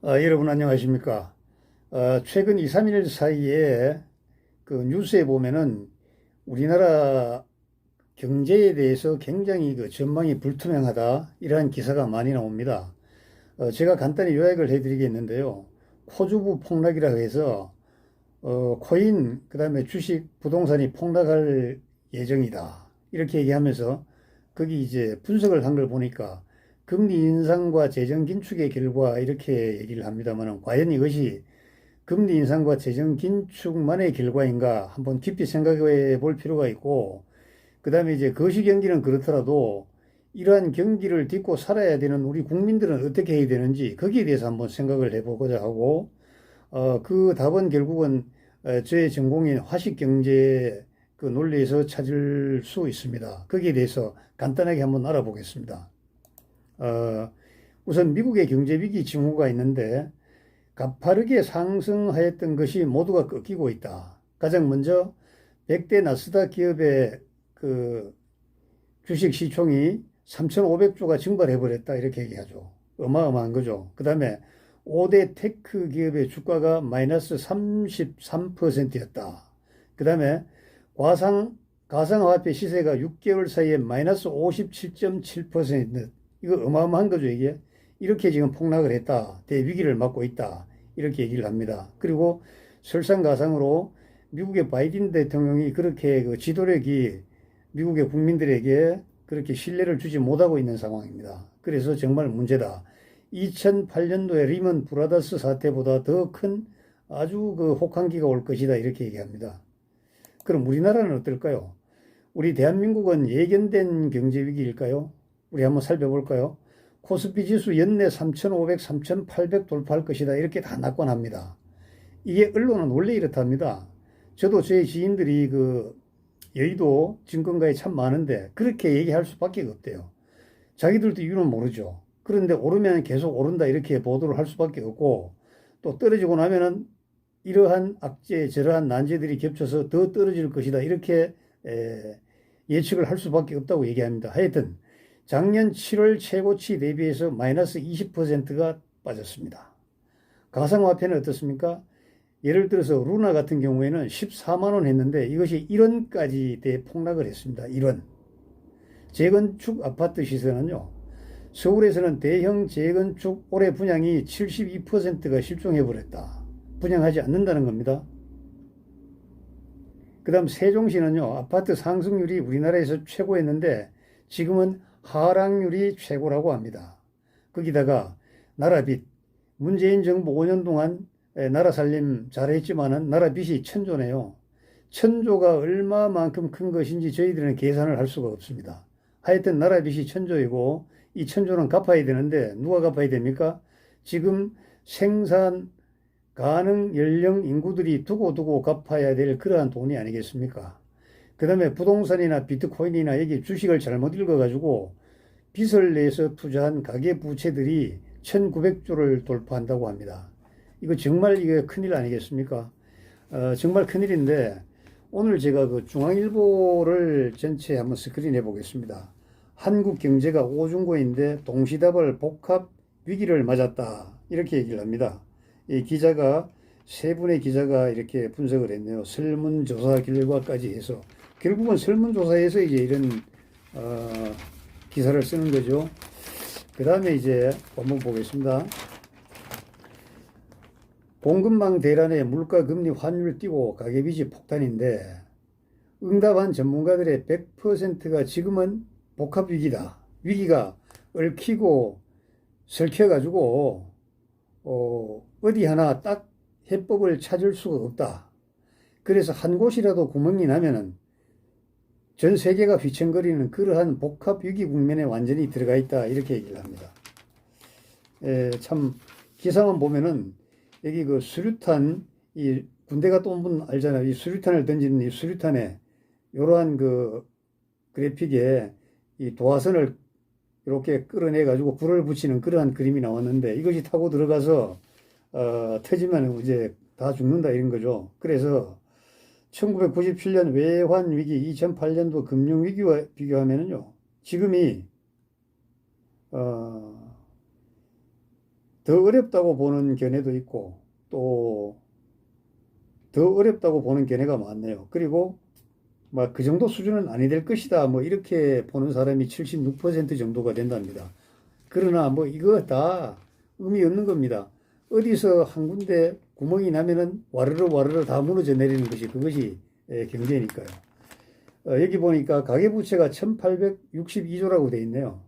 여러분 안녕하십니까? 최근 2, 3일 사이에 그 뉴스에 보면은 우리나라 경제에 대해서 굉장히 그 전망이 불투명하다 이러한 기사가 많이 나옵니다. 제가 간단히 요약을 해드리겠는데요. 코주부 폭락이라고 해서 코인 그다음에 주식 부동산이 폭락할 예정이다 이렇게 얘기하면서 거기 이제 분석을 한 걸 보니까 금리 인상과 재정 긴축의 결과 이렇게 얘기를 합니다만 과연 이것이 금리 인상과 재정 긴축만의 결과인가 한번 깊이 생각해 볼 필요가 있고, 그 다음에 이제 거시 경기는 그렇더라도 이러한 경기를 딛고 살아야 되는 우리 국민들은 어떻게 해야 되는지 거기에 대해서 한번 생각을 해보고자 하고, 그 답은 결국은 저의 전공인 화식경제 그 논리에서 찾을 수 있습니다. 거기에 대해서 간단하게 한번 알아보겠습니다. 우선 미국의 경제위기 징후가 있는데 가파르게 상승하였던 것이 모두가 꺾이고 있다. 가장 먼저 100대 나스닥 기업의 그 주식 시총이 3,500조가 증발해버렸다 이렇게 얘기하죠. 어마어마한 거죠. 그 다음에 5대 테크 기업의 주가가 마이너스 33%였다. 그 다음에 가상화폐 시세가 6개월 사이에 마이너스 57.7%. 이거 어마어마한 거죠, 이게. 이렇게 지금 폭락을 했다. 대위기를 맞고 있다. 이렇게 얘기를 합니다. 그리고 설상가상으로 미국의 바이든 대통령이 그렇게 그 지도력이 미국의 국민들에게 그렇게 신뢰를 주지 못하고 있는 상황입니다. 그래서 정말 문제다. 2008년도에 리먼 브라더스 사태보다 더 큰 아주 그 혹한기가 올 것이다. 이렇게 얘기합니다. 그럼 우리나라는 어떨까요? 우리 대한민국은 예견된 경제위기일까요? 우리 한번 살펴볼까요? 코스피 지수 연내 3,500, 3,800 돌파할 것이다. 이렇게 다 낙관합니다. 이게 언론은 원래 이렇답니다. 저도 제 지인들이 그 여의도 증권가에 참 많은데 그렇게 얘기할 수밖에 없대요. 자기들도 이유는 모르죠. 그런데 오르면 계속 오른다 이렇게 보도를 할 수밖에 없고, 또 떨어지고 나면은 이러한 악재, 저러한 난제들이 겹쳐서 더 떨어질 것이다. 이렇게 예측을 할 수밖에 없다고 얘기합니다. 하여튼 작년 7월 최고치 대비해서 마이너스 20%가 빠졌습니다. 가상화폐는 어떻습니까? 예를 들어서 루나 같은 경우에는 14만 원 했는데 이것이 1원까지 대폭락을 했습니다. 1원. 재건축 아파트 시세는요. 서울에서는 대형 재건축 올해 분양이 72%가 실종해버렸다. 분양하지 않는다는 겁니다. 그 다음 세종시는요. 아파트 상승률이 우리나라에서 최고였는데 지금은 하락률이 최고라고 합니다. 거기다가 나라빚, 문재인 정부 5년 동안 나라 살림 잘했지만은 나라 빚이 천조네요. 천조가 얼마만큼 큰 것인지 저희들은 계산을 할 수가 없습니다. 하여튼 나라 빚이 천조이고 이 천조는 갚아야 되는데 누가 갚아야 됩니까? 지금 생산 가능 연령 인구들이 두고두고 갚아야 될 그러한 돈이 아니겠습니까? 그 다음에 부동산이나 비트코인이나 여기 주식을 잘못 읽어가지고 빚을 내서 투자한 가계부채들이 1900조를 돌파한다고 합니다. 이거 정말 이게 큰일 아니겠습니까? 정말 큰일인데 오늘 제가 그 중앙일보를 전체 한번 스크린해 보겠습니다. 한국 경제가 오중고인데 동시다발 복합 위기를 맞았다. 이렇게 얘기를 합니다. 이 기자가 세 분의 기자가 이렇게 분석을 했네요. 설문조사 결과까지 해서 결국은 설문조사에서 이제 이런 기사를 쓰는 거죠. 그 다음에 이제 한번 보겠습니다. 공급망 대란에 물가, 금리, 환율 뛰고 가계빚이 폭탄인데 응답한 전문가들의 100%가 지금은 복합위기다. 위기가 얽히고 설켜가지고 어디 하나 딱 해법을 찾을 수가 없다. 그래서 한 곳이라도 구멍이 나면은 전 세계가 휘청거리는 그러한 복합위기 국면에 완전히 들어가 있다. 이렇게 얘기를 합니다. 참 기사만 보면은 여기 그 수류탄, 이 군대 갔다 온 분 알잖아요. 이 수류탄을 던지는 이 수류탄에 이러한 그 그래픽에 이 도화선을 이렇게 끌어내 가지고 불을 붙이는 그러한 그림이 나왔는데 이것이 타고 들어가서 터지면 이제 다 죽는다 이런 거죠. 그래서 1997년 외환 위기, 2008년도 금융 위기와 비교하면은요, 지금이 더 어렵다고 보는 견해도 있고 또 더 어렵다고 보는 견해가 많네요. 그리고 막 그 정도 수준은 아니 될 것이다. 뭐 이렇게 보는 사람이 76% 정도가 된답니다. 그러나 뭐 이거 다 의미 없는 겁니다. 어디서 한 군데 구멍이 나면은 와르르 와르르 다 무너져 내리는 것이 그것이 경제니까요. 여기 보니까 가계부채가 1862조라고 돼 있네요.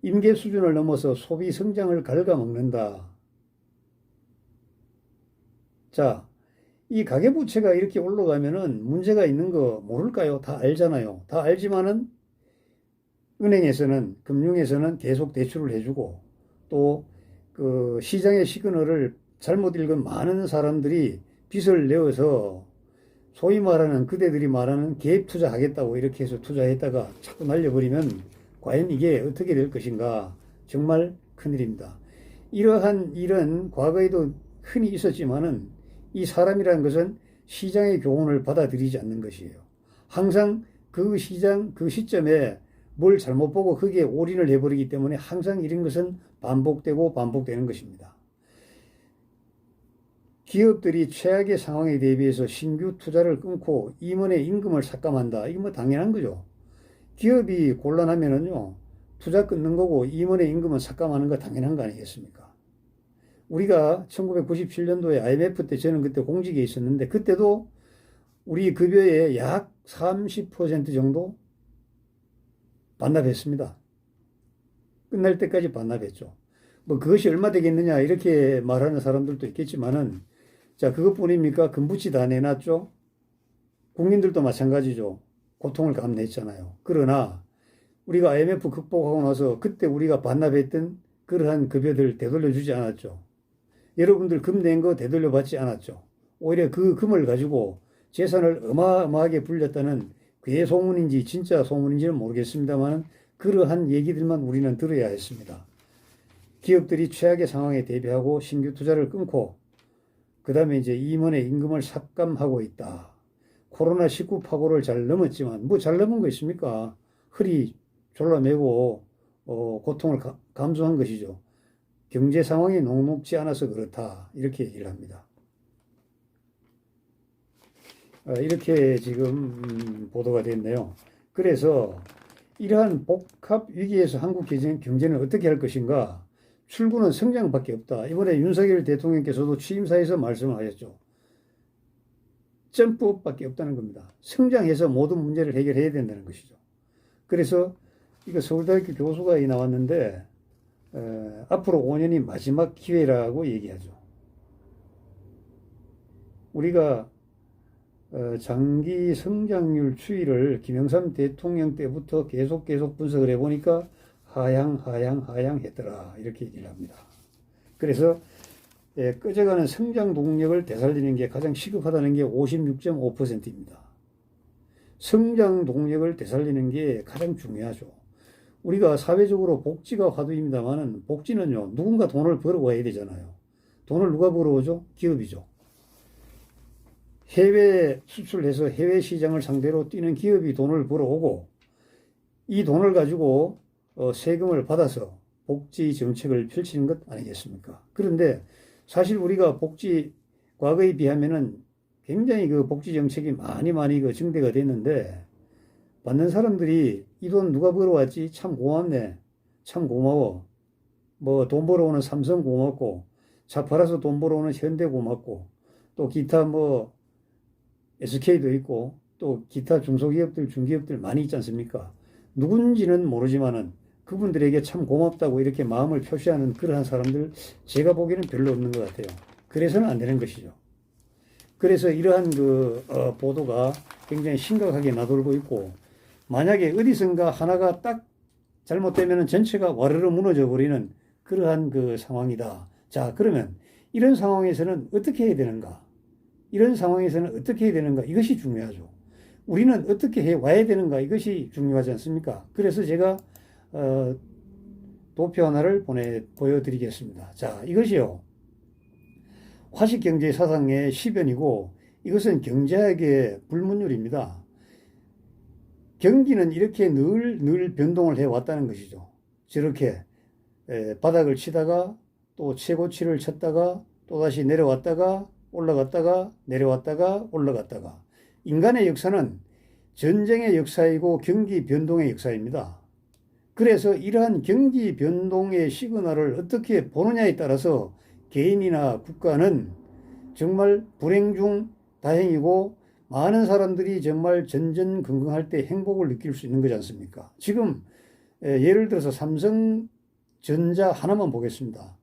임계 수준을 넘어서 소비 성장을 갉아먹는다. 자, 이 가계부채가 이렇게 올라가면은 문제가 있는 거 모를까요? 다 알잖아요. 다 알지만은 은행에서는, 금융에서는 계속 대출을 해주고 또 그 시장의 시그널을 잘못 읽은 많은 사람들이 빚을 내어서 소위 말하는 그대들이 말하는 개입 투자하겠다고 이렇게 해서 투자했다가 자꾸 날려버리면 과연 이게 어떻게 될 것인가 정말 큰일입니다. 이러한 일은 과거에도 흔히 있었지만은 이 사람이라는 것은 시장의 교훈을 받아들이지 않는 것이에요. 항상 그 시장, 그 시점에 뭘 잘못 보고 거기에 올인을 해버리기 때문에 항상 이런 것은 반복되고 반복되는 것입니다. 기업들이 최악의 상황에 대비해서 신규 투자를 끊고 임원의 임금을 삭감한다. 이거 뭐 당연한 거죠. 기업이 곤란하면은요, 투자 끊는 거고 임원의 임금은 삭감하는 거 당연한 거 아니겠습니까? 우리가 1997년도에 IMF 때 저는 그때 공직에 있었는데 그때도 우리 급여의 약 30% 정도 반납했습니다. 끝날 때까지 반납했죠. 뭐 그것이 얼마 되겠느냐 이렇게 말하는 사람들도 있겠지만은 자 그것뿐입니까? 금붙이 다 내놨죠. 국민들도 마찬가지죠. 고통을 감내했잖아요. 그러나 우리가 IMF 극복하고 나서 그때 우리가 반납했던 그러한 급여들 되돌려주지 않았죠. 여러분들 금 낸 거 되돌려 받지 않았죠. 오히려 그 금을 가지고 재산을 어마어마하게 불렸다는 그의 소문인지 진짜 소문인지는 모르겠습니다만 그러한 얘기들만 우리는 들어야 했습니다. 기업들이 최악의 상황에 대비하고 신규 투자를 끊고 그 다음에 이제 임원의 임금을 삭감하고 있다. 코로나19 파고를 잘 넘었지만 뭐 잘 넘은 거 있습니까? 허리 졸라매고 고통을 감수한 것이죠. 경제 상황이 녹록지 않아서 그렇다. 이렇게 얘기를 합니다. 이렇게 지금 보도가 됐네요. 그래서 이러한 복합 위기에서 한국 경제는 어떻게 할 것인가? 출구는 성장밖에 없다. 이번에 윤석열 대통령께서도 취임사에서 말씀을 하셨죠. 점프업밖에 없다는 겁니다. 성장해서 모든 문제를 해결해야 된다는 것이죠. 그래서 이거 서울대학교 교수가 나왔는데 앞으로 5년이 마지막 기회라고 얘기하죠. 우리가 장기 성장률 추이를 김영삼 대통령 때부터 계속 분석을 해보니까 하향 했더라. 이렇게 얘기를 합니다. 그래서 꺼져가는 성장 동력을 되살리는 게 가장 시급하다는 게 56.5%입니다. 성장 동력을 되살리는 게 가장 중요하죠. 우리가 사회적으로 복지가 화두입니다만은 복지는요, 누군가 돈을 벌어와야 되잖아요. 돈을 누가 벌어오죠? 기업이죠. 해외 수출해서 해외 시장을 상대로 뛰는 기업이 돈을 벌어오고 이 돈을 가지고 세금을 받아서 복지 정책을 펼치는 것 아니겠습니까? 그런데 사실 우리가 복지 과거에 비하면은 굉장히 그 복지 정책이 많이 그 증대가 됐는데 받는 사람들이 이 돈 누가 벌어왔지? 참 고맙네. 참 고마워. 뭐 돈 벌어오는 삼성 고맙고 차 팔아서 돈 벌어오는 현대 고맙고 또 기타 뭐 SK도 있고 또 기타 중소기업들 중기업들 많이 있지 않습니까? 누군지는 모르지만은 그분들에게 참 고맙다고 이렇게 마음을 표시하는 그러한 사람들 제가 보기에는 별로 없는 것 같아요. 그래서는 안 되는 것이죠. 그래서 이러한 보도가 굉장히 심각하게 나돌고 있고 만약에 어디선가 하나가 딱 잘못되면 전체가 와르르 무너져 버리는 그러한 그 상황이다. 자, 그러면 이런 상황에서는 어떻게 해야 되는가? 이런 상황에서는 어떻게 해야 되는가? 이것이 중요하죠. 우리는 어떻게 해 와야 되는가? 이것이 중요하지 않습니까? 그래서 제가 도표 하나를 보여드리겠습니다. 자, 이것이요. 화식경제 사상의 시변이고 이것은 경제학의 불문율입니다. 경기는 이렇게 늘 변동을 해왔다는 것이죠. 저렇게 바닥을 치다가 또 최고치를 쳤다가 또다시 내려왔다가 올라갔다가 내려왔다가 올라갔다가. 인간의 역사는 전쟁의 역사이고 경기 변동의 역사입니다. 그래서 이러한 경기 변동의 시그널을 어떻게 보느냐에 따라서 개인이나 국가는 정말 불행 중 다행이고 많은 사람들이 정말 전전긍긍할 때 행복을 느낄 수 있는 거지 않습니까? 지금 예를 들어서 삼성전자 하나만 보겠습니다.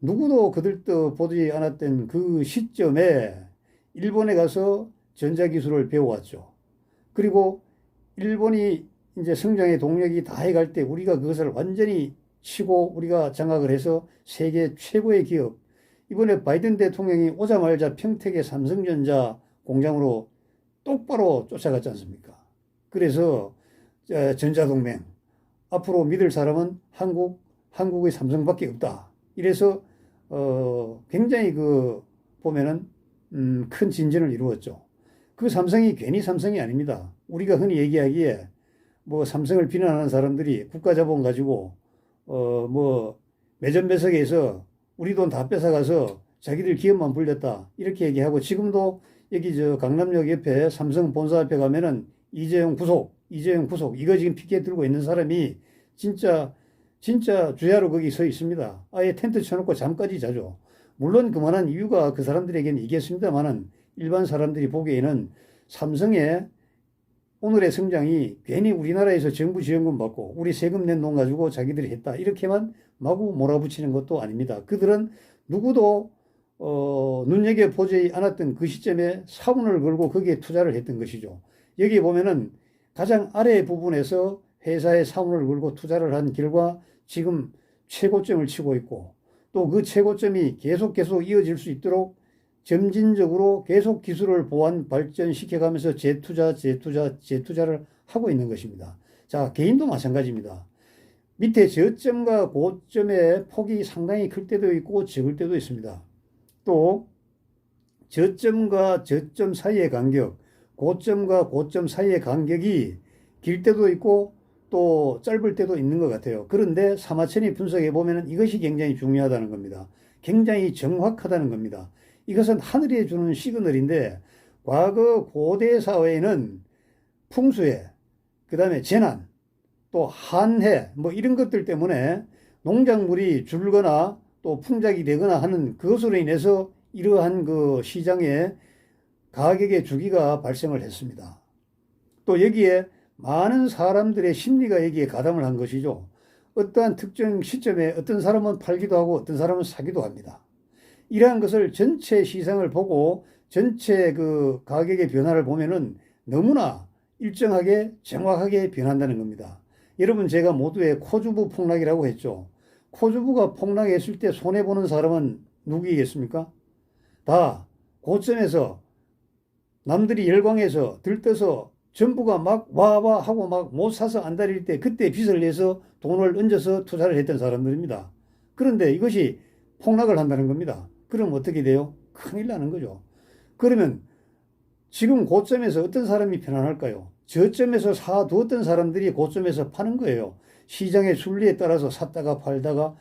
누구도 거들떠 보지 않았던 그 시점에 일본에 가서 전자기술을 배워왔죠. 그리고 일본이 이제 성장의 동력이 다 해갈 때 우리가 그것을 완전히 치고 우리가 장악을 해서 세계 최고의 기업, 이번에 바이든 대통령이 오자마자 평택의 삼성전자 공장으로 똑바로 쫓아갔지 않습니까? 그래서 전자동맹, 앞으로 믿을 사람은 한국의 삼성밖에 없다. 이래서 굉장히 보면은 큰 진전을 이루었죠. 그 삼성이 괜히 삼성이 아닙니다. 우리가 흔히 얘기하기에 뭐 삼성을 비난하는 사람들이 국가자본 가지고 매점매석에서 우리 돈 다 뺏어가서 자기들 기업만 불렸다 이렇게 얘기하고, 지금도 여기 강남역 옆에 삼성 본사 앞에 가면은 이재용 구속 이거 지금 피켓 들고 있는 사람이 진짜 주야로 거기 서 있습니다. 아예 텐트 쳐놓고 잠까지 자죠. 물론 그만한 이유가 그 사람들에게는 있겠습니다만은 일반 사람들이 보기에는 삼성의 오늘의 성장이 괜히 우리나라에서 정부 지원금 받고 우리 세금 낸 돈 가지고 자기들이 했다 이렇게만 마구 몰아붙이는 것도 아닙니다. 그들은 누구도 눈여겨보지 않았던 그 시점에 사원을 걸고 거기에 투자를 했던 것이죠. 여기 보면은 가장 아래 부분에서 회사에 사원을 걸고 투자를 한 결과 지금 최고점을 치고 있고, 또 그 최고점이 계속 이어질 수 있도록 점진적으로 계속 기술을 보완 발전시켜가면서 재투자를 하고 있는 것입니다. 자, 개인도 마찬가지입니다. 밑에 저점과 고점의 폭이 상당히 클 때도 있고 적을 때도 있습니다. 또 저점과 저점 사이의 간격, 고점과 고점 사이의 간격이 길 때도 있고 또 짧을 때도 있는 것 같아요. 그런데 사마천이 분석해 보면 이것이 굉장히 중요하다는 겁니다. 굉장히 정확하다는 겁니다. 이것은 하늘이 주는 시그널인데, 과거 고대 사회에는 풍수해, 그 다음에 재난, 또 한해 이런 것들 때문에 농작물이 줄거나 또 풍작이 되거나 하는 그것으로 인해서 이러한 시장의 가격의 주기가 발생을 했습니다. 또 여기에 많은 사람들의 심리가 여기에 가담을 한 것이죠. 어떠한 특정 시점에 어떤 사람은 팔기도 하고 어떤 사람은 사기도 합니다. 이러한 것을 전체 시장을 보고 전체 가격의 변화를 보면은 너무나 일정하게 정확하게 변한다는 겁니다. 여러분, 제가 모두의 코주부 폭락이라고 했죠. 코주부가 폭락했을 때 손해보는 사람은 누구이겠습니까? 다 고점에서 남들이 열광해서 들떠서 전부가 막 와 하고 막 못 사서 안달릴 때 그때 빚을 내서 돈을 얹어서 투자를 했던 사람들입니다. 그런데 이것이 폭락을 한다는 겁니다. 그럼 어떻게 돼요? 큰일 나는 거죠. 그러면 지금 고점에서 어떤 사람이 편안할까요? 저점에서 사두었던 사람들이 고점에서 파는 거예요. 시장의 순리에 따라서 샀다가 팔다가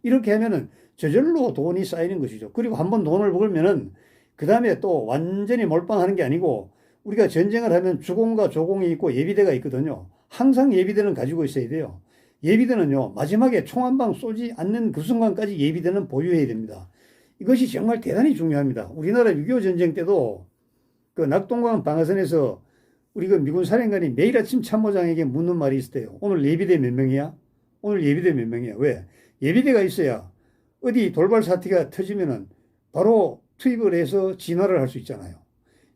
이렇게 하면은 저절로 돈이 쌓이는 것이죠. 그리고 한번 돈을 벌면은 그 다음에 또 완전히 몰빵하는 게 아니고, 우리가 전쟁을 하면 주공과 조공이 있고 예비대가 있거든요. 항상 예비대는 가지고 있어야 돼요. 예비대는요, 마지막에 총 한 방 쏘지 않는 그 순간까지 예비대는 보유해야 됩니다. 이것이 정말 대단히 중요합니다. 우리나라 6.25 전쟁 때도 그 낙동강 방어선에서 우리 미군 사령관이 매일 아침 참모장에게 묻는 말이 있었대요. 오늘 예비대 몇 명이야? 오늘 예비대 몇 명이야? 왜? 예비대가 있어야 어디 돌발 사태가 터지면은 바로 투입을 해서 진화를 할 수 있잖아요.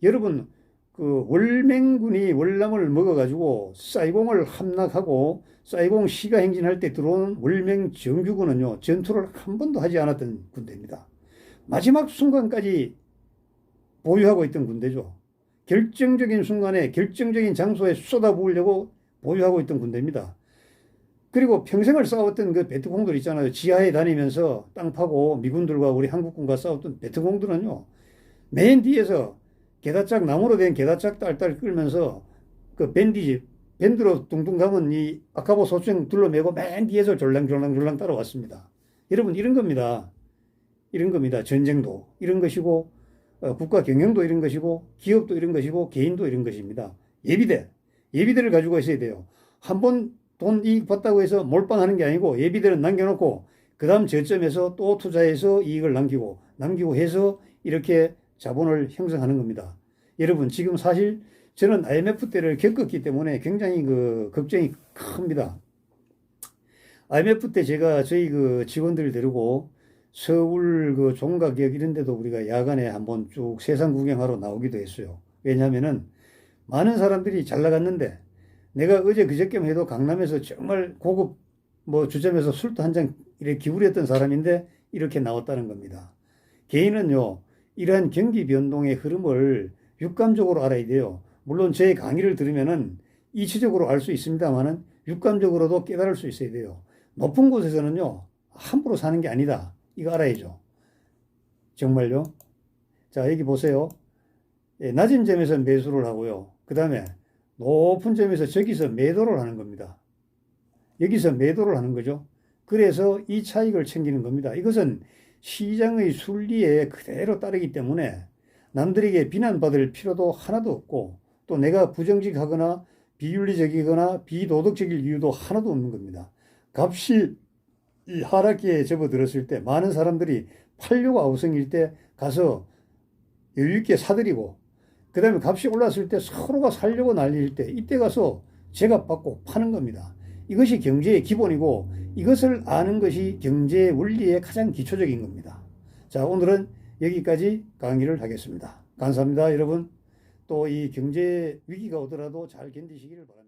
여러분, 월맹군이 월남을 먹어가지고 사이공을 함락하고 사이공 시가 행진할 때 들어온 월맹 정규군은요, 전투를 한 번도 하지 않았던 군대입니다. 마지막 순간까지 보유하고 있던 군대죠. 결정적인 순간에 결정적인 장소에 쏟아부으려고 보유하고 있던 군대입니다. 그리고 평생을 싸웠던 그 베트공들 있잖아요. 지하에 다니면서 땅 파고 미군들과 우리 한국군과 싸웠던 베트공들은요, 맨 뒤에서 나무로 된 게다짝 딸딸 끌면서 그 밴디지 밴드로 둥둥 가면 이 아카보 소총 둘러매고 맨 뒤에서 졸랑졸랑 따라왔습니다. 여러분, 이런 겁니다. 이런 겁니다. 전쟁도 이런 것이고, 국가 경영도 이런 것이고, 기업도 이런 것이고, 개인도 이런 것입니다. 예비대를 가지고 있어야 돼요. 한번 돈 이익 봤다고 해서 몰빵하는 게 아니고, 예비대를 남겨놓고 그 다음 저점에서 또 투자해서 이익을 남기고 해서 이렇게 자본을 형성하는 겁니다. 여러분, 지금 사실 저는 IMF 때를 겪었기 때문에 굉장히 그 걱정이 큽니다. IMF 때 제가 저희 그 직원들 데리고 서울 그 종각역 이런 데도 우리가 야간에 한번 쭉 세상 구경하러 나오기도 했어요. 왜냐하면은 많은 사람들이 잘 나갔는데, 내가 어제 그저께만 해도 강남에서 정말 고급 뭐 주점에서 술도 한 잔 이렇게 기울였던 사람인데 이렇게 나왔다는 겁니다. 개인은요, 이러한 경기 변동의 흐름을 육감적으로 알아야 돼요. 물론 제 강의를 들으면은 이치적으로 알 수 있습니다만은 육감적으로도 깨달을 수 있어야 돼요. 높은 곳에서는요, 함부로 사는 게 아니다. 이거 알아야죠. 정말요. 자, 여기 보세요. 예, 낮은 점에서 매수를 하고요. 그 다음에 높은 점에서 저기서 매도를 하는 겁니다. 여기서 매도를 하는 거죠. 그래서 이 차익을 챙기는 겁니다. 이것은 시장의 순리에 그대로 따르기 때문에 남들에게 비난받을 필요도 하나도 없고, 또 내가 부정직하거나 비윤리적이거나 비도덕적일 이유도 하나도 없는 겁니다. 값이 이 하락기에 접어들었을 때 많은 사람들이 팔려고 아우성일 때 가서 여유있게 사들이고, 그 다음에 값이 올랐을 때 서로가 살려고 난리일 때 이때 가서 제값 받고 파는 겁니다. 이것이 경제의 기본이고, 이것을 아는 것이 경제 원리의 가장 기초적인 겁니다. 자, 오늘은 여기까지 강의를 하겠습니다. 감사합니다, 여러분. 또 이 경제 위기가 오더라도 잘 견디시기를 바랍니다.